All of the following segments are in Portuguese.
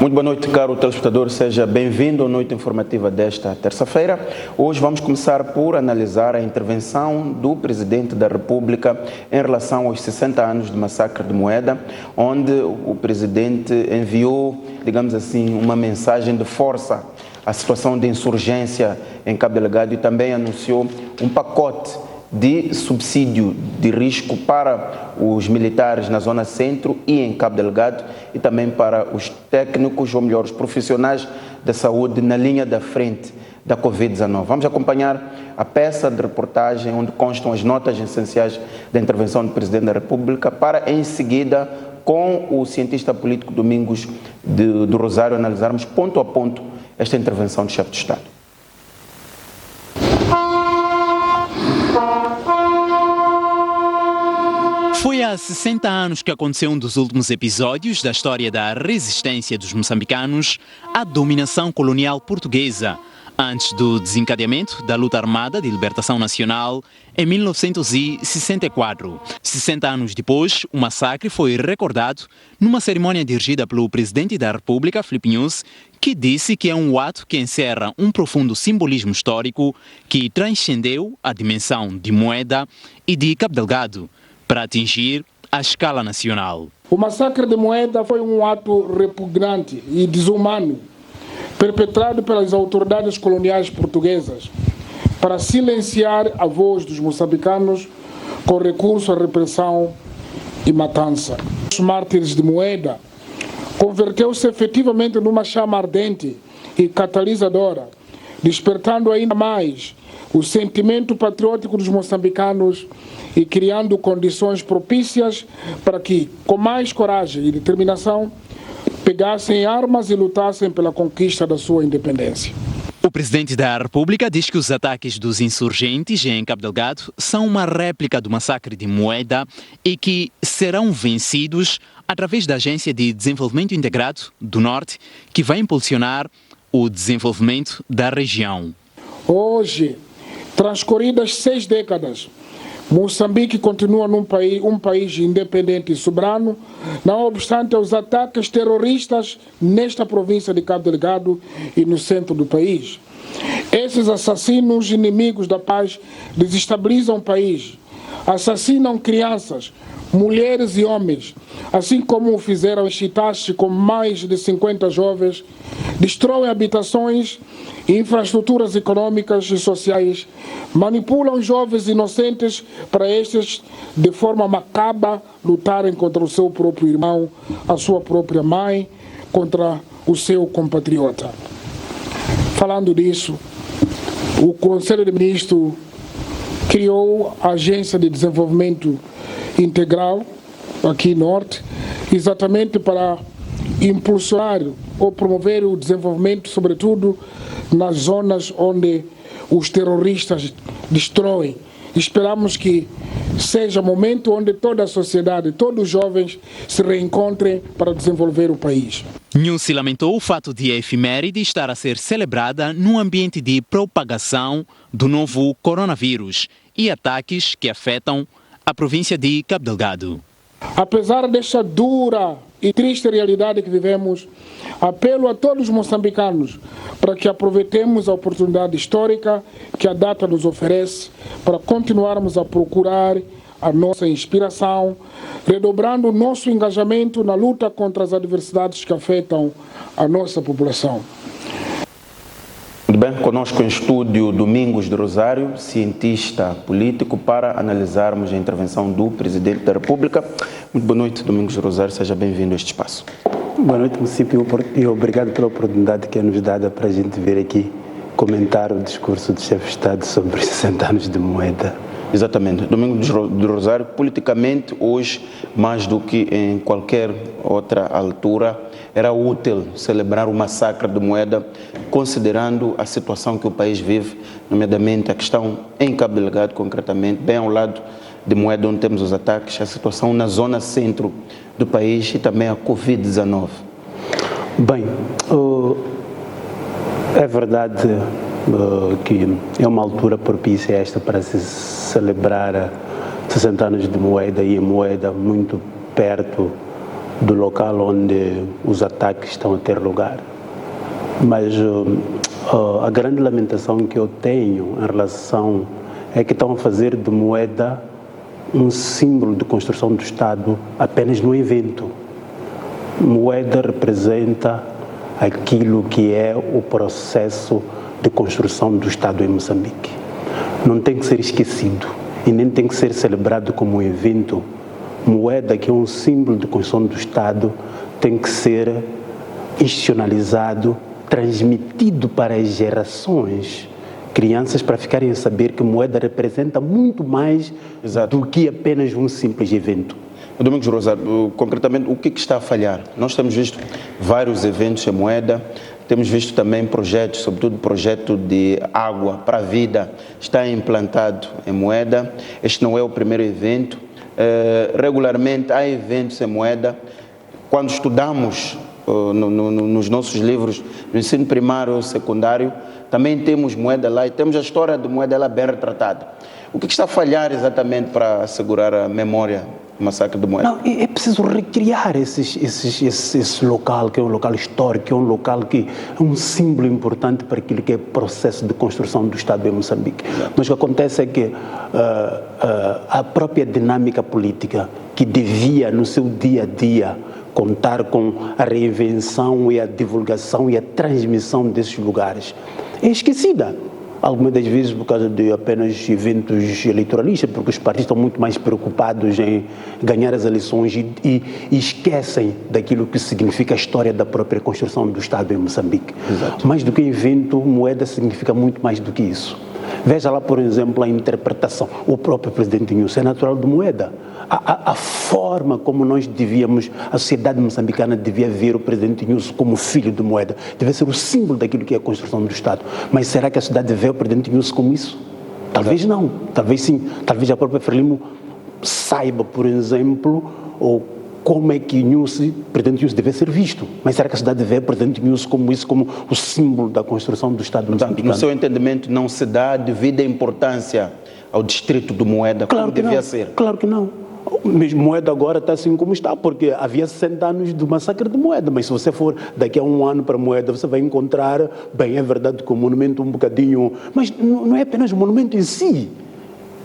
Muito boa noite, caro telespectador. Seja bem-vindo à noite informativa desta terça-feira. Hoje vamos começar por analisar a intervenção do Presidente da República em relação aos 60 anos do massacre de Moeda, onde o Presidente enviou, digamos assim, uma mensagem de força à situação de insurgência em Cabo Delgado e também anunciou um pacote de subsídio de risco para os militares na zona centro e em Cabo Delgado e também para os técnicos, ou melhor, os profissionais da saúde na linha da frente da Covid-19. Vamos acompanhar a peça de reportagem onde constam as notas essenciais da intervenção do Presidente da República para, em seguida, com o cientista político Domingos do Rosário, analisarmos ponto a ponto esta intervenção do chefe de Estado. Foi há 60 anos que aconteceu um dos últimos episódios da história da resistência dos moçambicanos à dominação colonial portuguesa, antes do desencadeamento da luta armada de libertação nacional em 1964. 60 anos depois, o massacre foi recordado numa cerimônia dirigida pelo Presidente da República, Filipe Nyusi, que disse que é um ato que encerra um profundo simbolismo histórico que transcendeu a dimensão de Moeda e de Cabo Delgado, para atingir a escala nacional. O massacre de Moeda foi um ato repugnante e desumano, perpetrado pelas autoridades coloniais portuguesas, para silenciar a voz dos moçambicanos com recurso à repressão e matança. Os mártires de Moeda converteu-se efetivamente numa chama ardente e catalisadora, despertando ainda mais o sentimento patriótico dos moçambicanos e criando condições propícias para que, com mais coragem e determinação, pegassem armas e lutassem pela conquista da sua independência. O Presidente da República diz que os ataques dos insurgentes em Cabo Delgado são uma réplica do massacre de Moeda e que serão vencidos através da Agência de Desenvolvimento Integrado do Norte, que vai impulsionar o desenvolvimento da região. Hoje, transcorridas 6 décadas, Moçambique continua um país independente e soberano, não obstante os ataques terroristas nesta província de Cabo Delgado e no centro do país. Esses assassinos inimigos da paz desestabilizam o país, assassinam crianças, mulheres e homens, assim como o fizeram em Chitache com mais de 50 jovens, destroem habitações, infraestruturas econômicas e sociais, manipulam jovens inocentes para estes, de forma macabra, lutarem contra o seu próprio irmão, a sua própria mãe, contra o seu compatriota. Falando disso, o Conselho de Ministros criou a Agência de Desenvolvimento Integral, aqui no Norte, exatamente para impulsionar ou promover o desenvolvimento, sobretudo nas zonas onde os terroristas destroem. Esperamos que seja momento onde toda a sociedade, todos os jovens se reencontrem para desenvolver o país. Nyusi lamentou o fato de a efeméride estar a ser celebrada num ambiente de propagação do novo coronavírus e ataques que afetam a província de Cabo Delgado. Apesar desta dura e triste realidade que vivemos, apelo a todos os moçambicanos para que aproveitemos a oportunidade histórica que a data nos oferece para continuarmos a procurar a nossa inspiração, redobrando o nosso engajamento na luta contra as adversidades que afetam a nossa população. Muito bem, conosco em estúdio Domingos do Rosário, cientista político, para analisarmos a intervenção do Presidente da República. Muito boa noite, Domingos do Rosário, seja bem-vindo a este espaço. Boa noite, município, e obrigado pela oportunidade que é nos dada para a gente vir aqui comentar o discurso do chefe de Estado sobre os 60 anos de Moeda. Exatamente. Domingos do Rosário, politicamente, hoje, mais do que em qualquer outra altura, era útil celebrar o massacre de Moeda, considerando a situação que o país vive, nomeadamente a questão em Cabo Delgado, concretamente, bem ao lado de Moeda, onde temos os ataques, a situação na zona centro do país e também a Covid-19. Bem, é verdade que é uma altura propícia esta para se celebrar 60 anos de Moeda, e Moeda muito perto do local onde os ataques estão a ter lugar. Mas a grande lamentação que eu tenho em relação é que estão a fazer de Moeda um símbolo de construção do Estado apenas no evento. Moeda representa aquilo que é o processo de construção do Estado em Moçambique. Não tem que ser esquecido e nem tem que ser celebrado como um evento. Moeda, que é um símbolo de construção do Estado, tem que ser institucionalizado, transmitido para as gerações, crianças, para ficarem a saber que Moeda representa muito mais do que apenas um simples evento. Domingos Rosário, concretamente, o que está a falhar? Nós temos visto vários eventos em Moeda, temos visto também projetos, sobretudo projeto de água para a vida, está implantado em Moeda. Este não é o primeiro evento. Regularmente há eventos em Moeda. Quando estudamos nos nossos livros do ensino primário ou secundário, também temos Moeda lá e temos a história de Moeda lá bem retratada. O que está a falhar exatamente para assegurar a memória do massacre de Moeda? Não, é preciso recriar esse local, que é um local histórico, que é um local que é um símbolo importante para aquilo que é o processo de construção do Estado em Moçambique. Mas o que acontece é que a própria dinâmica política, que devia no seu dia a dia contar com a reinvenção e a divulgação e a transmissão desses lugares, é esquecida. Algumas das vezes por causa de apenas eventos eleitoralistas, porque os partidos estão muito mais preocupados em ganhar as eleições e esquecem daquilo que significa a história da própria construção do Estado em Moçambique. Exato. Mais do que evento, Moeda significa muito mais do que isso. Veja lá, por exemplo, a interpretação. O próprio presidente Inhusse é natural de Moeda. A forma como nós devíamos, a sociedade moçambicana devia ver o presidente Inhusse como filho de Moeda, devia ser o símbolo daquilo que é a construção do Estado. Mas será que a sociedade vê o presidente Inhusse como isso? Talvez não, talvez sim. Talvez a própria Frelimo saiba, por exemplo, ou como é que o presidente Inhusse deve ser visto. Mas será que a sociedade vê o presidente Inhusse como isso, como o símbolo da construção do Estado moçambicano? No seu entendimento, não se dá devida importância ao distrito de Moeda, claro como que devia não. ser? Claro que não. Mesmo Moeda agora está assim como está, porque havia 60 anos do massacre de Moeda, mas se você for daqui a um ano para Moeda, você vai encontrar, bem, é verdade que o monumento um bocadinho, mas não é apenas o monumento em si.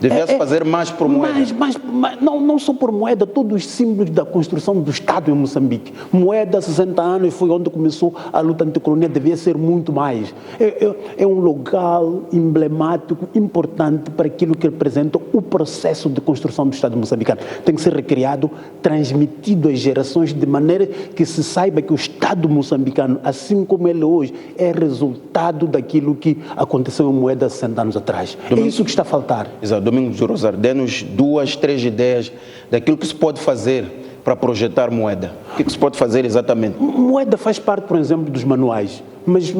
Devia-se fazer mais por Moeda. Mas não só por Moeda, todos os símbolos da construção do Estado em Moçambique. Moeda, 60 anos, foi onde começou a luta anticolonial, devia ser muito mais. É um local emblemático, importante para aquilo que representa o processo de construção do Estado moçambicano. Tem que ser recriado, transmitido às gerações, de maneira que se saiba que o Estado moçambicano, assim como ele hoje, é resultado daquilo que aconteceu em Moeda 60 anos atrás. É isso que está a faltar. Exato. Domingos Rosário, dê-nos 2, 3 ideias daquilo que se pode fazer para projetar Moeda. O que se pode fazer exatamente? Moeda faz parte, por exemplo, dos manuais. Mas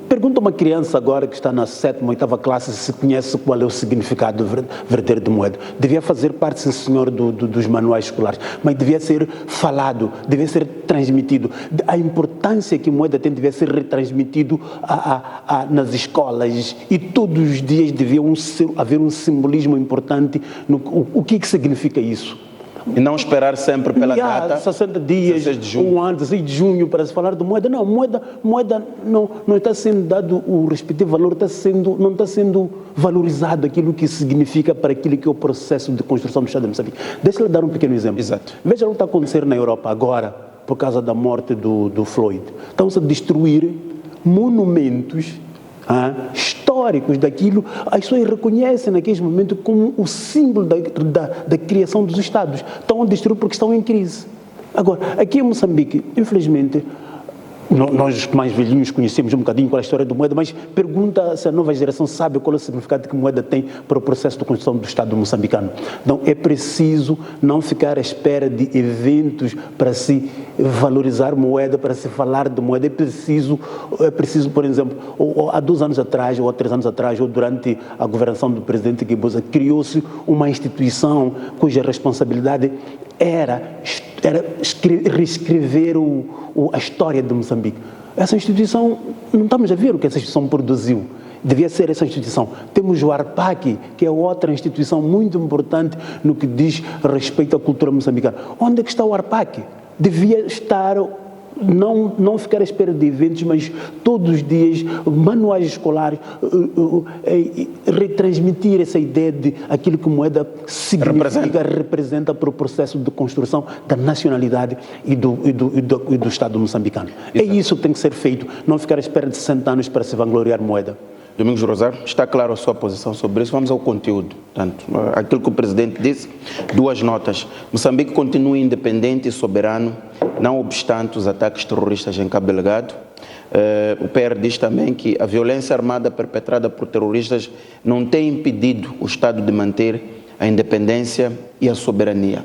pergunta a uma criança agora que está na 7ª, 8ª classe se conhece qual é o significado verdadeiro de Moeda. Devia fazer parte, sim senhor, dos manuais escolares, mas devia ser falado, devia ser transmitido. A importância que Moeda tem devia ser retransmitido nas escolas e todos os dias devia haver um simbolismo importante o que significa isso. E não esperar sempre pela data. 60 dias, 16 de junho para se falar de Moeda. Não, Moeda não está sendo dado o respectivo valor, não está sendo valorizado aquilo que significa para aquilo que é o processo de construção do Estado de Moçambique. Deixa-lhe dar um pequeno exemplo. Exato. Veja o que está a acontecer na Europa agora, por causa da morte do Floyd. Estão-se a destruir monumentos históricos daquilo, as pessoas reconhecem naqueles momentos como o símbolo da criação dos Estados. Estão a destruir porque estão em crise. Agora, aqui em Moçambique, infelizmente, nós mais velhinhos conhecemos um bocadinho qual é a história do Moeda, mas pergunta se a nova geração sabe qual é o significado que Moeda tem para o processo de construção do Estado moçambicano. Então é preciso não ficar à espera de eventos para se valorizar Moeda, para se falar de Moeda. É preciso, por exemplo, há 2 anos atrás, ou há 3 anos atrás, ou durante a governação do presidente Guebuza, criou-se uma instituição cuja responsabilidade era reescrever a história de Moçambique. Essa instituição, não estamos a ver o que essa instituição produziu. Devia ser essa instituição. Temos o ARPAC, que é outra instituição muito importante no que diz respeito à cultura moçambicana. Onde é que está o ARPAC? devia estar, não ficar à espera de eventos, mas todos os dias, manuais escolares, retransmitir essa ideia de aquilo que Moeda significa, representa para o processo de construção da nacionalidade e do Estado moçambicano. É isso que tem que ser feito, não ficar à espera de 60 anos para se vangloriar Moeda. Domingos Rosário, está claro a sua posição sobre isso. Vamos ao conteúdo. Portanto, aquilo que o presidente disse, 2 notas. Moçambique continua independente e soberano, não obstante os ataques terroristas em Cabo Delgado. O PR diz também que a violência armada perpetrada por terroristas não tem impedido o Estado de manter a independência e a soberania.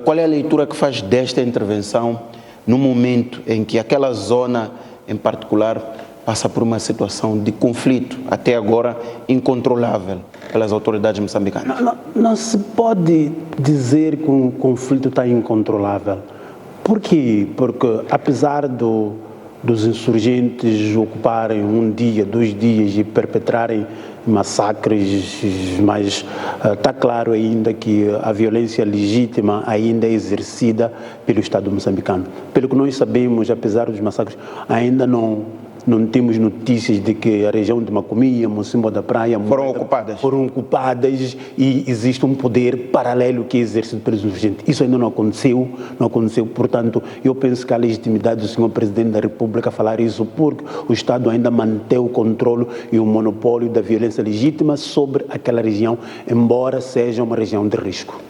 Qual é a leitura que faz desta intervenção no momento em que aquela zona em particular passa por uma situação de conflito, até agora incontrolável pelas autoridades moçambicanas? Não se pode dizer que um conflito está incontrolável. Por quê? Porque apesar dos insurgentes ocuparem 1 dia, 2 dias e perpetrarem massacres, mas está claro ainda que a violência legítima ainda é exercida pelo Estado moçambicano. Pelo que nós sabemos, apesar dos massacres, ainda não temos notícias de que a região de Macomia, Mocimboa da Praia foram ocupadas e existe um poder paralelo que é exercido pelos insurgentes. Isso ainda não aconteceu, portanto, eu penso que a legitimidade do senhor Presidente da República falar isso, porque o Estado ainda mantém o controle e o monopólio da violência legítima sobre aquela região, embora seja uma região de risco.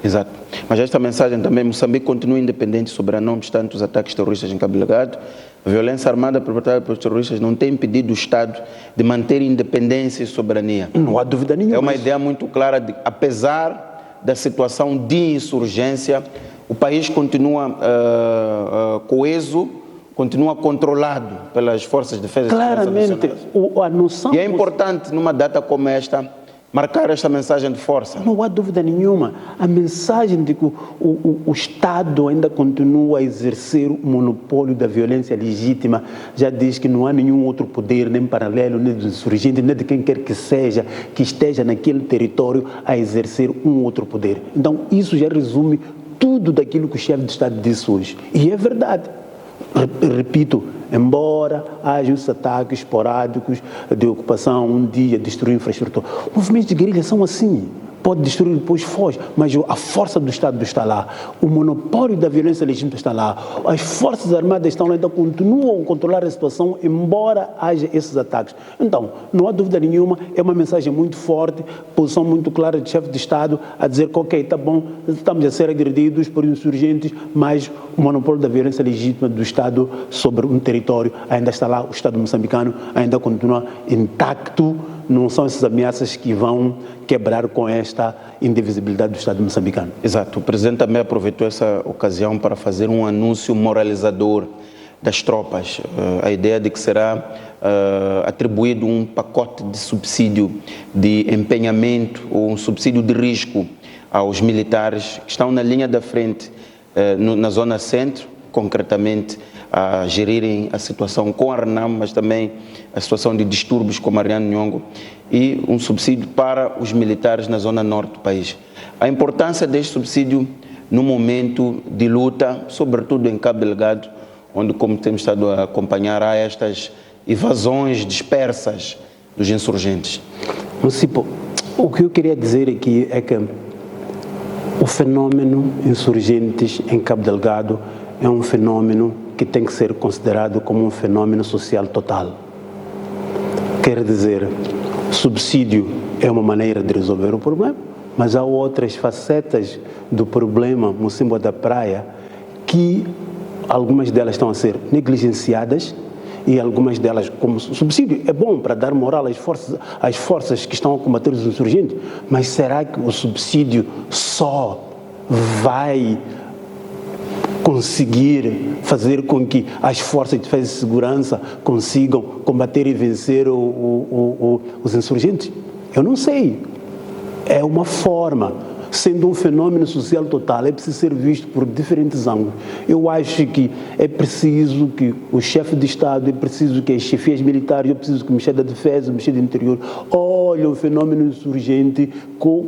Exato. Mas esta mensagem também, Moçambique continua independente e soberano, não obstante os ataques terroristas em Cabo Delgado. A violência armada perpetrada pelos terroristas não tem impedido o Estado de manter independência e soberania. Não há dúvida nenhuma. É uma ideia muito clara de, apesar da situação de insurgência, o país continua coeso, continua controlado pelas forças de defesa. Claramente, a noção... E é importante, numa data como esta, marcar esta mensagem de força. Não há dúvida nenhuma. A mensagem de que o Estado ainda continua a exercer o monopólio da violência legítima já diz que não há nenhum outro poder, nem paralelo, nem dos insurgentes, nem de quem quer que seja, que esteja naquele território a exercer um outro poder. Então, isso já resume tudo daquilo que o chefe de Estado disse hoje. E é verdade. Repito, embora haja os ataques esporádicos de ocupação, 1 dia, destruir infraestrutura, movimentos de guerrilha são assim. Pode destruir, depois foge, mas a força do Estado está lá, o monopólio da violência legítima está lá, as forças armadas estão lá, então continuam a controlar a situação, embora haja esses ataques. Então, não há dúvida nenhuma, é uma mensagem muito forte, posição muito clara do chefe de Estado, a dizer que, ok, está bom, estamos a ser agredidos por insurgentes, mas o monopólio da violência legítima do Estado sobre um território ainda está lá, o Estado moçambicano ainda continua intacto. Não são essas ameaças que vão quebrar com esta indivisibilidade do Estado moçambicano. Exato. O presidente também aproveitou essa ocasião para fazer um anúncio moralizador das tropas. A ideia de que será atribuído um pacote de subsídio de empenhamento ou um subsídio de risco aos militares que estão na linha da frente na zona centro, concretamente a gerirem a situação com a RENAM, mas também a situação de distúrbios com Mariano Nhongo, e um subsídio para os militares na zona norte do país. A importância deste subsídio no momento de luta, sobretudo em Cabo Delgado, onde, como temos estado a acompanhar, há estas evasões dispersas dos insurgentes. Moncipo, o que eu queria dizer aqui é que o fenômeno insurgentes em Cabo Delgado é um fenômeno que tem que ser considerado como um fenômeno social total. Quer dizer, subsídio é uma maneira de resolver o problema, mas há outras facetas do problema Mocimboa da Praia que algumas delas estão a ser negligenciadas e algumas delas, como subsídio, é bom para dar moral às forças que estão a combater os insurgentes, mas será que o subsídio só vai conseguir fazer com que as forças de defesa e segurança consigam combater e vencer os insurgentes? Eu não sei. É uma forma. sendo um fenômeno social total, é preciso ser visto por diferentes ângulos. Eu acho que é preciso que o chefe de Estado, é preciso que as chefias militares, é preciso que o Ministério da Defesa, o Ministério do Interior olhem o fenômeno insurgente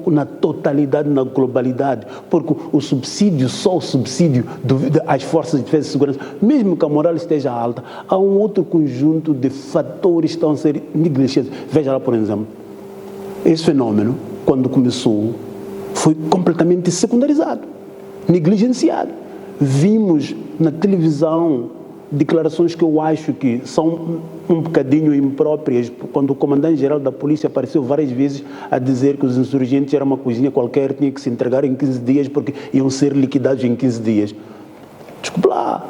na totalidade, na globalidade, porque o subsídio, só o subsídio às forças de defesa e segurança, mesmo que a moral esteja alta, há um outro conjunto de fatores que estão a ser negligenciados. Veja lá, por exemplo, esse fenômeno, quando começou, foi completamente secundarizado, negligenciado. Vimos na televisão declarações que eu acho que são um bocadinho impróprias, quando o comandante-geral da polícia apareceu várias vezes a dizer que os insurgentes eram uma coisinha qualquer, tinha que se entregar em 15 dias porque iam ser liquidados em 15 dias. Desculpa lá,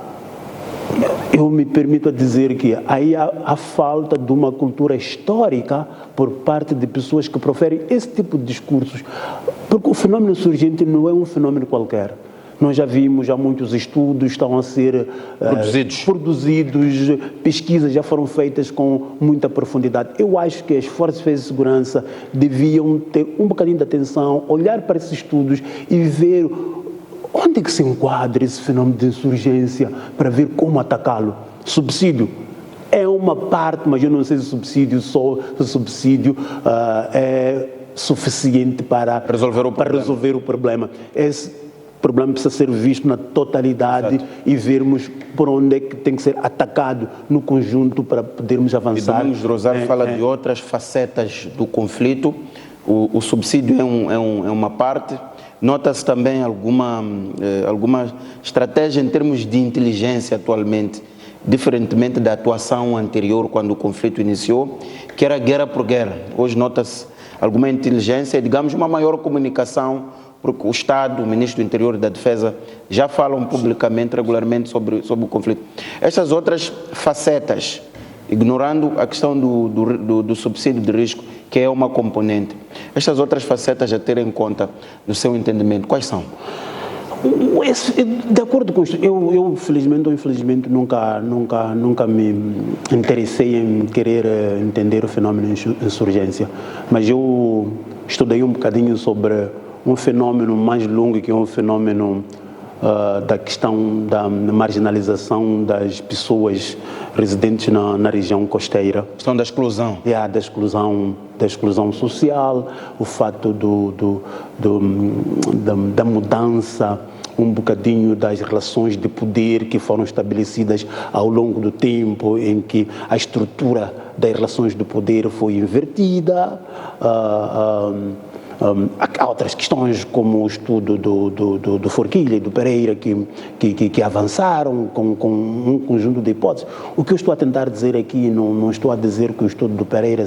eu me permito a dizer que aí há falta de uma cultura histórica por parte de pessoas que proferem esse tipo de discursos, porque o fenômeno insurgente não é um fenômeno qualquer. Nós já vimos, já muitos estudos estão a ser produzidos, pesquisas já foram feitas com muita profundidade. Eu acho que as forças de defesa e segurança deviam ter um bocadinho de atenção, olhar para esses estudos e ver onde é que se enquadra esse fenômeno de insurgência para ver como atacá-lo. Subsídio é uma parte, mas eu não sei se o subsídio é suficiente para resolver o problema. Esse problema precisa ser visto na totalidade. Exato. E vermos por onde é que tem que ser atacado no conjunto para podermos avançar. E Domingos Rosário fala de outras facetas do conflito. O subsídio é uma parte. Nota-se também alguma estratégia em termos de inteligência atualmente, diferentemente da atuação anterior, quando o conflito iniciou, que era guerra por guerra. Hoje nota-se alguma inteligência e, digamos, uma maior comunicação, porque o Estado, o Ministro do Interior e da Defesa já falam publicamente, regularmente sobre o conflito. Essas outras facetas, ignorando a questão do subsídio de risco, que é uma componente, estas outras facetas a ter em conta, no seu entendimento, quais são? De acordo com isso, eu felizmente ou infelizmente nunca me interessei em querer entender o fenômeno de insurgência, mas eu estudei um bocadinho sobre um fenômeno mais longo, que é um fenômeno da questão da marginalização das pessoas residentes na região costeira. A questão da exclusão. Da exclusão social, o fato da mudança um bocadinho das relações de poder que foram estabelecidas ao longo do tempo, em que a estrutura das relações de poder foi invertida. Há outras questões, como o estudo do Forquilha e do Pereira, que avançaram com um conjunto de hipóteses. O que eu estou a tentar dizer aqui, não estou a dizer que o estudo do Pereira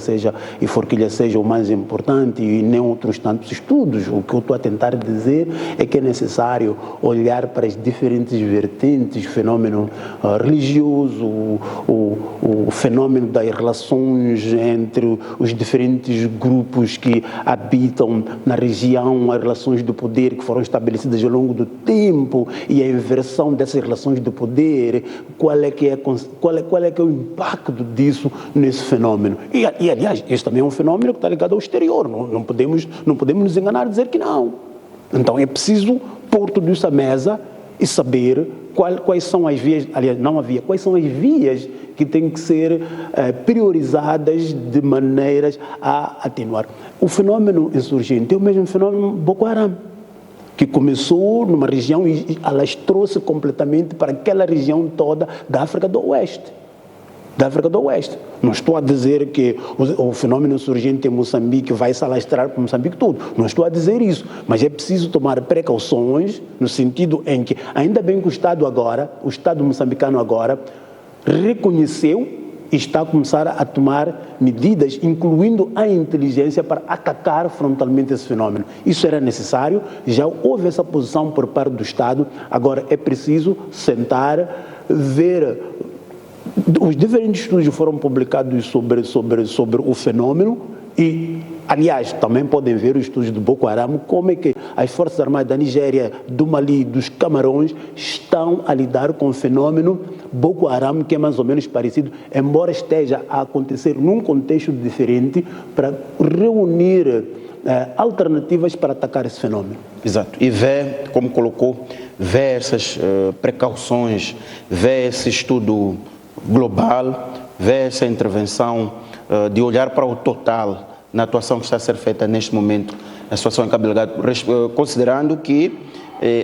e Forquilha seja o mais importante e nem outros tantos estudos. O que eu estou a tentar dizer é que é necessário olhar para as diferentes vertentes, o fenômeno religioso, o fenômeno das relações entre os diferentes grupos que habitam na região, as relações de poder que foram estabelecidas ao longo do tempo e a inversão dessas relações de poder, qual é que é o impacto disso nesse fenômeno. E aliás, este também é um fenômeno que está ligado ao exterior, não podemos nos enganar e dizer que não. Então é preciso pôr tudo isso à mesa e saber quais são as vias, aliás, quais são as vias que têm que ser priorizadas de maneiras a atenuar. O fenômeno insurgente é o mesmo fenômeno Boko Haram, que começou numa região e alastrou-se completamente para aquela região toda da África do Oeste. Não estou a dizer que o fenômeno insurgente em Moçambique vai se alastrar para Moçambique todo. Não estou a dizer isso. Mas é preciso tomar precauções no sentido em que, ainda bem que o Estado moçambicano agora, reconheceu e está a começar a tomar medidas, incluindo a inteligência, para atacar frontalmente esse fenômeno. Isso era necessário, já houve essa posição por parte do Estado, agora é preciso sentar, ver. Os diferentes estudos foram publicados sobre o fenômeno e, aliás, também podem ver os estudos do Boko Haram, como é que as Forças Armadas da Nigéria, do Mali, dos Camarões estão a lidar com o fenômeno Boko Haram, que é mais ou menos parecido, embora esteja a acontecer num contexto diferente, para reunir alternativas para atacar esse fenômeno. Exato. E vê, como colocou, vê essas precauções, vê esse estudo global, vê essa intervenção de olhar para o total na atuação que está a ser feita neste momento, a situação em Cabo Delgado, considerando que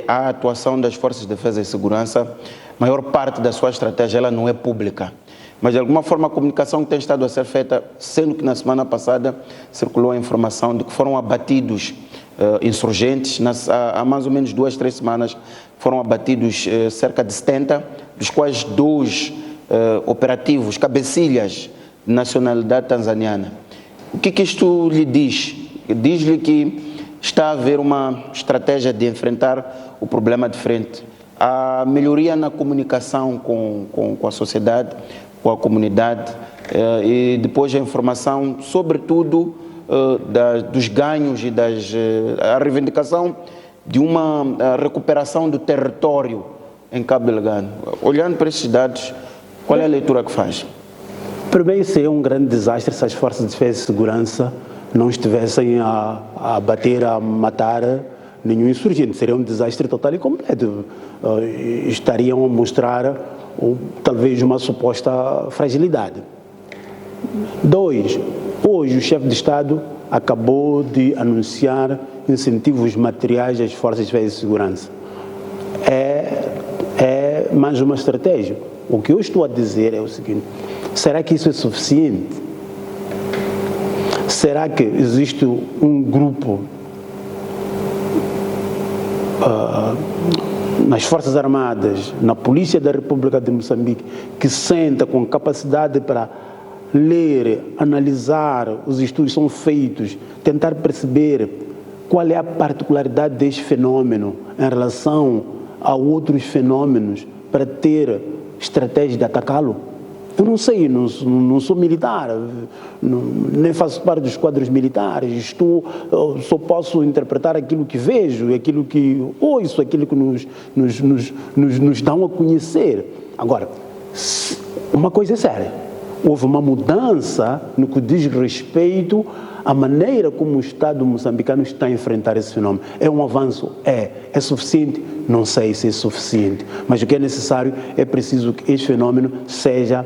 a atuação das Forças de Defesa e Segurança, maior parte da sua estratégia ela não é pública. Mas, de alguma forma, a comunicação que tem estado a ser feita, sendo que na semana passada circulou a informação de que foram abatidos insurgentes, há mais ou menos 2, 3 semanas, foram abatidos cerca de 70, dos quais 2 operativos, cabecilhas de nacionalidade tanzaniana. O que isto lhe diz? Diz-lhe que está a haver uma estratégia de enfrentar o problema de frente. A melhoria na comunicação com a sociedade, com a comunidade, e depois a informação, sobretudo, dos ganhos e a reivindicação de uma recuperação do território em Cabo Delgado. Olhando para esses dados, qual é a leitura que faz? Primeiro, seria um grande desastre se as forças de defesa e segurança não estivessem a bater, a matar nenhum insurgente. Seria um desastre total e completo. Estariam a mostrar talvez uma suposta fragilidade. 2, hoje o chefe de Estado acabou de anunciar incentivos materiais às forças de defesa e segurança. É mais uma estratégia. O que eu estou a dizer é o seguinte: será que isso é suficiente? Será que existe um grupo nas Forças Armadas, na Polícia da República de Moçambique, que senta com capacidade para ler, analisar, os estudos são feitos, tentar perceber qual é a particularidade deste fenômeno em relação a outros fenômenos para ter estratégia de atacá-lo? Eu não sei, não sou militar, nem faço parte dos quadros militares, só posso interpretar aquilo que vejo, aquilo que ouço, aquilo que nos dão a conhecer. Agora, uma coisa é séria, houve uma mudança no que diz respeito à maneira como o Estado moçambicano está a enfrentar esse fenômeno. É um avanço? É suficiente? Não sei se é suficiente, mas o que é necessário é preciso que este fenômeno seja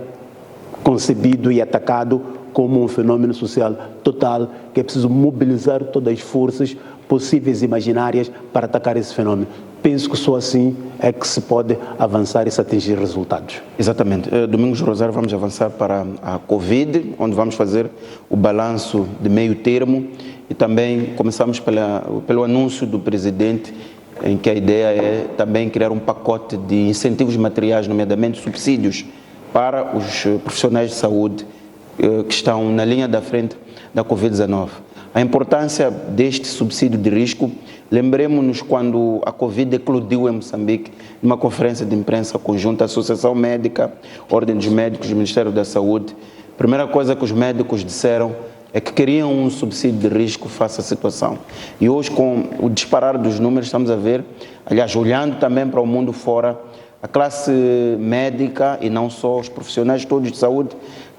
concebido e atacado como um fenômeno social total, que é preciso mobilizar todas as forças possíveis e imaginárias para atacar esse fenômeno. Penso que só assim é que se pode avançar e se atingir resultados. Exatamente. Domingos Rosário, vamos avançar para a Covid, onde vamos fazer o balanço de meio termo e também começamos pelo anúncio do presidente, em que a ideia é também criar um pacote de incentivos materiais, nomeadamente subsídios, para os profissionais de saúde que estão na linha da frente da Covid-19. A importância deste subsídio de risco, lembremos-nos quando a Covid eclodiu em Moçambique, numa conferência de imprensa conjunta, Associação Médica, Ordem dos Médicos e Ministério da Saúde. A primeira coisa que os médicos disseram é que queriam um subsídio de risco face à situação. E hoje, com o disparar dos números, estamos a ver, aliás, olhando também para o mundo fora, a classe médica e não só, os profissionais todos de saúde,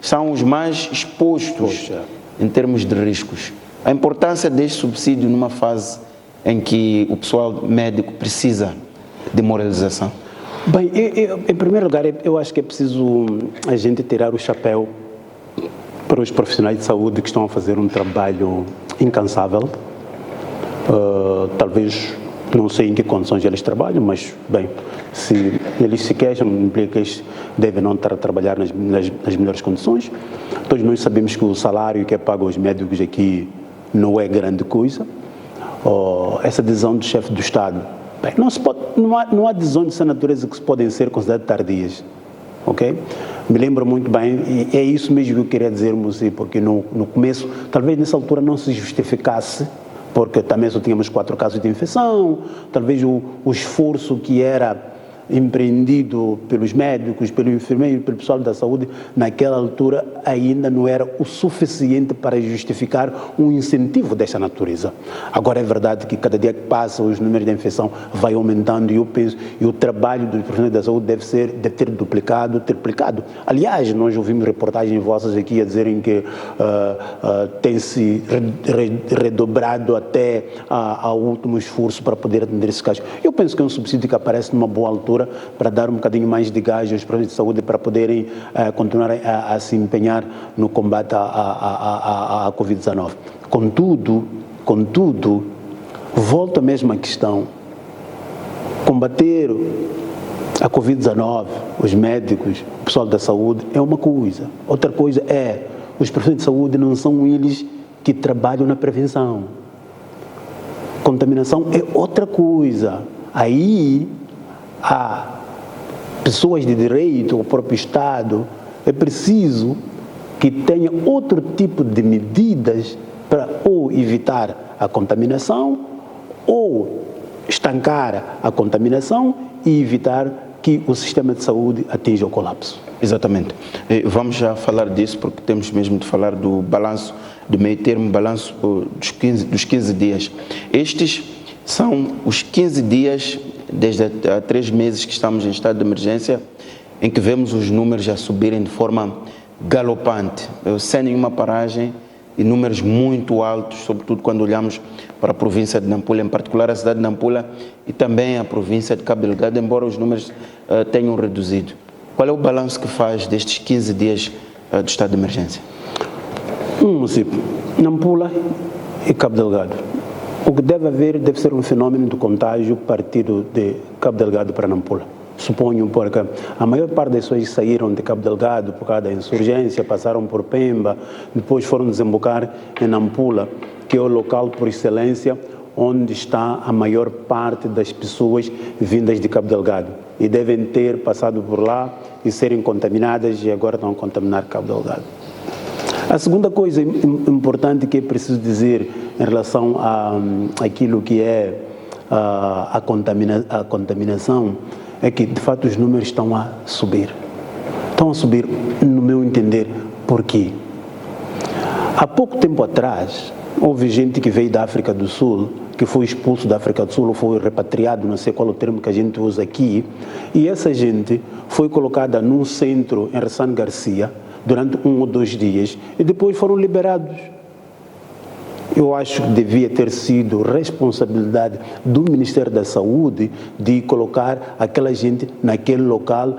são os mais expostos em termos de riscos. A importância deste subsídio numa fase em que o pessoal médico precisa de moralização. Bem, em primeiro lugar, eu acho que é preciso a gente tirar o chapéu para os profissionais de saúde que estão a fazer um trabalho incansável. Talvez, não sei em que condições eles trabalham, mas, bem, se eles se queixam, implica que eles devem não estar a trabalhar nas melhores condições. Todos nós sabemos que o salário que é pago aos médicos aqui não é grande coisa. Essa decisão do chefe do Estado, bem, não há decisões dessa natureza que podem ser consideradas tardias. Ok? Me lembro muito bem, e é isso mesmo que eu queria dizer, Moci, porque no começo, talvez nessa altura não se justificasse, porque também só tínhamos 4 casos de infecção, talvez o esforço que era empreendido pelos médicos, pelo enfermeiro, pelo pessoal da saúde, naquela altura ainda não era o suficiente para justificar um incentivo desta natureza. Agora é verdade que cada dia que passa os números de infecção vai aumentando e eu penso e o trabalho dos profissionais da saúde deve ter duplicado, triplicado. Aliás, nós ouvimos reportagens vossas aqui a dizerem que tem se redobrado até ao último esforço para poder atender esses casos. Eu penso que é um subsídio que aparece numa boa altura para dar um bocadinho mais de gás aos profissionais de saúde para poderem continuar a se empenhar no combate à Covid-19. Contudo, volto à mesma questão. Combater a Covid-19, os médicos, o pessoal da saúde, é uma coisa. Outra coisa é, os profissionais de saúde não são eles que trabalham na prevenção. Contaminação é outra coisa. Aí há pessoas de direito, o próprio Estado, é preciso que tenha outro tipo de medidas para ou evitar a contaminação ou estancar a contaminação e evitar que o sistema de saúde atinja o colapso. Exatamente. Vamos já falar disso porque temos mesmo de falar do balanço, do meio termo, balanço dos 15 dias. Estes são os 15 dias, desde há 3 meses que estamos em estado de emergência, em que vemos os números a subirem de forma galopante, sem nenhuma paragem, e números muito altos, sobretudo quando olhamos para a província de Nampula, em particular a cidade de Nampula e também a província de Cabo Delgado, embora os números tenham reduzido. Qual é o balanço que faz destes 15 dias do estado de emergência? Município, Nampula e Cabo Delgado. O que deve haver deve ser um fenômeno de contágio partido de Cabo Delgado para Nampula. Suponho, porque a maior parte das pessoas que saíram de Cabo Delgado por causa da insurgência, passaram por Pemba, depois foram desembocar em Nampula, que é o local por excelência onde está a maior parte das pessoas vindas de Cabo Delgado. E devem ter passado por lá e serem contaminadas e agora estão a contaminar Cabo Delgado. A segunda coisa importante que é preciso dizer em relação àquilo que é a contaminação é que, de fato, os números estão a subir. Estão a subir, no meu entender, por quê? Há pouco tempo atrás, houve gente que veio da África do Sul, que foi expulso da África do Sul ou foi repatriado, não sei qual é o termo que a gente usa aqui, e essa gente foi colocada num centro em Ressane Garcia durante 1 ou 2 dias e depois foram liberados. Eu acho que devia ter sido responsabilidade do Ministério da Saúde de colocar aquela gente naquele local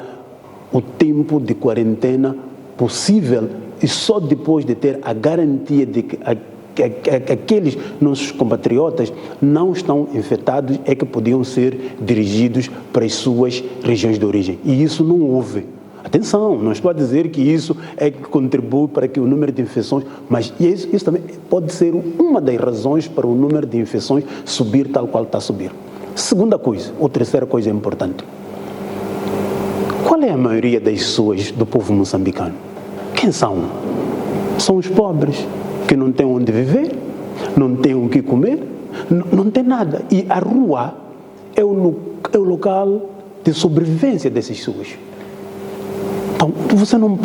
o tempo de quarentena possível e só depois de ter a garantia de que aqueles nossos compatriotas não estão infectados é que podiam ser dirigidos para as suas regiões de origem. E isso não houve. Atenção, não estou a dizer que isso é que contribui para que o número de infecções, mas isso também pode ser uma das razões para o número de infecções subir tal qual está a subir. Segunda coisa, ou terceira coisa importante. Qual é a maioria das pessoas do povo moçambicano? Quem são? São os pobres, que não têm onde viver, não têm o que comer, não têm nada. E a rua é o local de sobrevivência dessas pessoas. Então, você não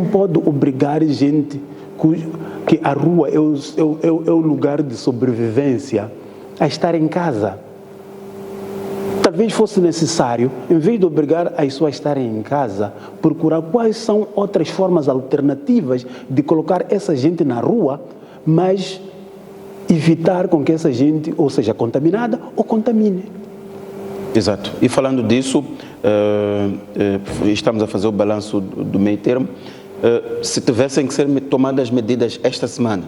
pode obrigar gente que a rua é o lugar de sobrevivência a estar em casa. Talvez fosse necessário, em vez de obrigar as pessoas a estarem em casa, procurar quais são outras formas alternativas de colocar essa gente na rua, mas evitar com que essa gente ou seja contaminada ou contamine. Exato. E falando disso, estamos a fazer o balanço do meio termo. Se tivessem que ser tomadas medidas esta semana,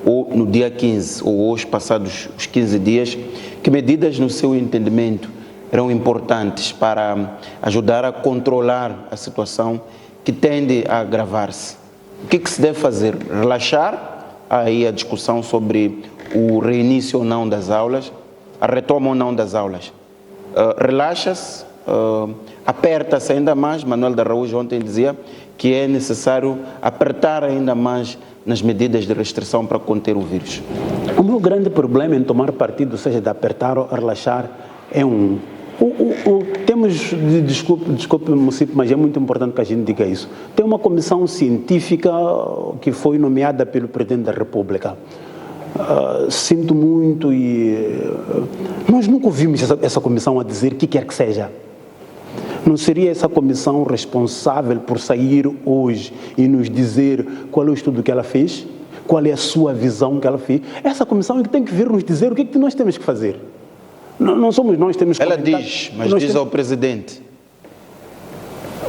ou no dia 15, ou hoje, passados os 15 dias, que medidas, no seu entendimento, eram importantes para ajudar a controlar a situação que tende a agravar-se? O que se deve fazer? Relaxar aí a discussão sobre o reinício ou não das aulas, a retoma ou não das aulas? Relaxa-se, aperta-se ainda mais. Manuel de Araújo ontem dizia que é necessário apertar ainda mais nas medidas de restrição para conter o vírus. O meu grande problema em tomar partido, seja de apertar ou relaxar, é Desculpe, município, mas é muito importante que a gente diga isso. Tem uma comissão científica que foi nomeada pelo Presidente da República. Sinto muito nós nunca ouvimos essa comissão a dizer o que quer que seja. Não seria essa comissão responsável por sair hoje e nos dizer qual é o estudo que ela fez, qual é a sua visão que ela fez? Essa comissão é que tem que vir nos dizer o que é que nós temos que fazer. Não somos nós que temos que Ela comentar. diz, mas diz ao presidente.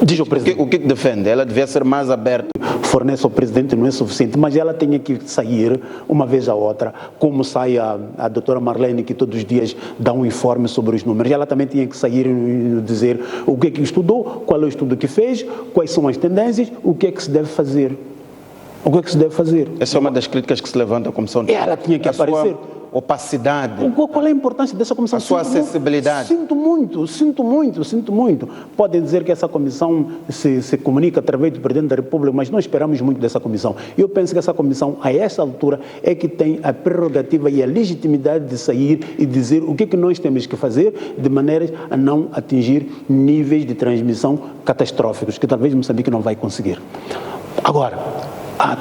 Diz ao presidente. O que defende? Ela devia ser mais aberta. Fornece ao presidente não é suficiente, mas ela tem que sair uma vez a outra, como sai a doutora Marlene, que todos os dias dá um informe sobre os números. Ela também tinha que sair e dizer o que é que estudou, qual é o estudo que fez, quais são as tendências, o que é que se deve fazer. O que é que se deve fazer? Essa é uma das críticas que se levanta à Comissão de Ela tinha que aparecer. Opacidade. Qual é a importância dessa comissão? A sua acessibilidade. Sinto muito. Podem dizer que essa comissão se comunica através do Presidente da República, mas nós esperamos muito dessa comissão. Eu penso que essa comissão, a essa altura, é que tem a prerrogativa e a legitimidade de sair e dizer o que é que nós temos que fazer de maneira a não atingir níveis de transmissão catastróficos, que talvez Moçambique não vai conseguir. Agora,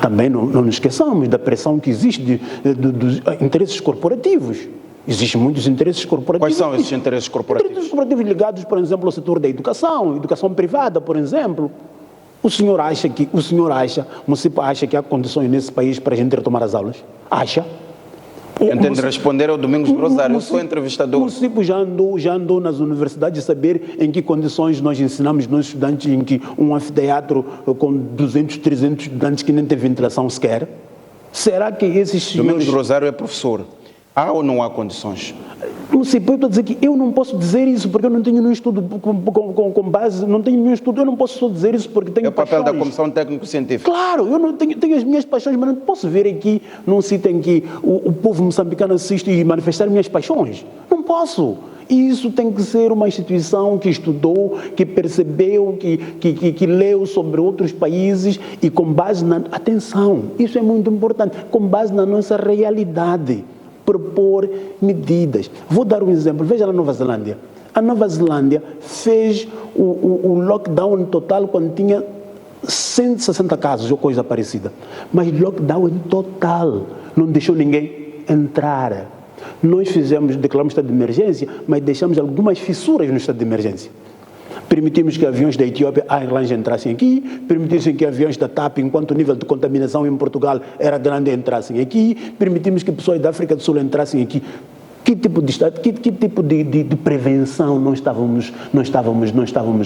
também não nos esqueçamos da pressão que existe dos interesses corporativos. Existem muitos interesses corporativos. Quais são esses interesses corporativos? Interesses corporativos ligados, por exemplo, ao setor da educação privada, por exemplo. O município acha que há condições nesse país para a gente retomar as aulas? Acha? Entende responder ao Domingos Rosário, eu sou entrevistador. O município já andou nas universidades a saber em que condições nós ensinamos nossos estudantes, em que um anfiteatro com 200, 300 estudantes que nem tem ventilação sequer. Será que esses senhores... Domingos Rosário é professor. Há ou não há condições? Município, eu estou a dizer que eu não posso dizer isso porque eu não tenho nenhum estudo com base, não tenho nenhum estudo, eu não posso só dizer isso porque tenho paixões. É o papel da Comissão Técnico-Científica. Claro, eu não tenho as minhas paixões, mas não posso vir aqui num sítio em que o povo moçambicano assiste e manifestar minhas paixões. Não posso. E isso tem que ser uma instituição que estudou, que percebeu, que leu sobre outros países e com base na... Atenção, isso é muito importante, com base na nossa realidade. Propor medidas. Vou dar um exemplo. Veja na Nova Zelândia. A Nova Zelândia fez o lockdown total quando tinha 160 casos ou coisa parecida. Mas lockdown total. Não deixou ninguém entrar. Nós declaramos estado de emergência, mas deixamos algumas fissuras no estado de emergência. Permitimos que aviões da Etiópia, Airlines entrassem aqui, permitimos que aviões da TAP, enquanto o nível de contaminação em Portugal era grande, entrassem aqui, permitimos que pessoas da África do Sul entrassem aqui. Que tipo de estado, que tipo de prevenção nós estávamos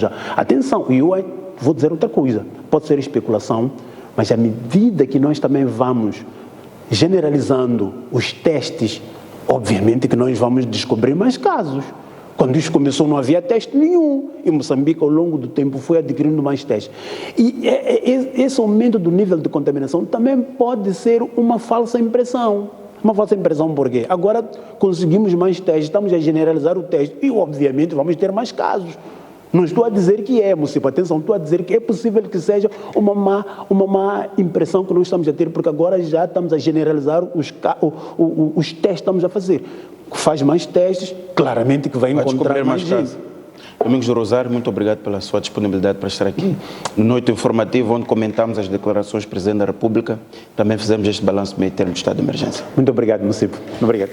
já? Atenção, e eu vou dizer outra coisa, pode ser especulação, mas à medida que nós também vamos generalizando os testes, obviamente que nós vamos descobrir mais casos. Quando isso começou não havia teste nenhum. E Moçambique, ao longo do tempo, foi adquirindo mais testes. E esse aumento do nível de contaminação também pode ser uma falsa impressão. Uma falsa impressão por quê? Agora conseguimos mais testes, estamos a generalizar o teste e, obviamente, vamos ter mais casos. Não estou a dizer que é, Moçambique, atenção, estou a dizer que é possível que seja uma má impressão que nós estamos a ter, porque agora já estamos a generalizar os testes que estamos a fazer. Faz mais testes, claramente que vai encontrar mais gente. Domingos Rosário, muito obrigado pela sua disponibilidade para estar aqui. No Noite Informativa, onde comentamos as declarações do Presidente da República, também fizemos este balanço meio termo do estado de emergência. Muito obrigado, município. Obrigado.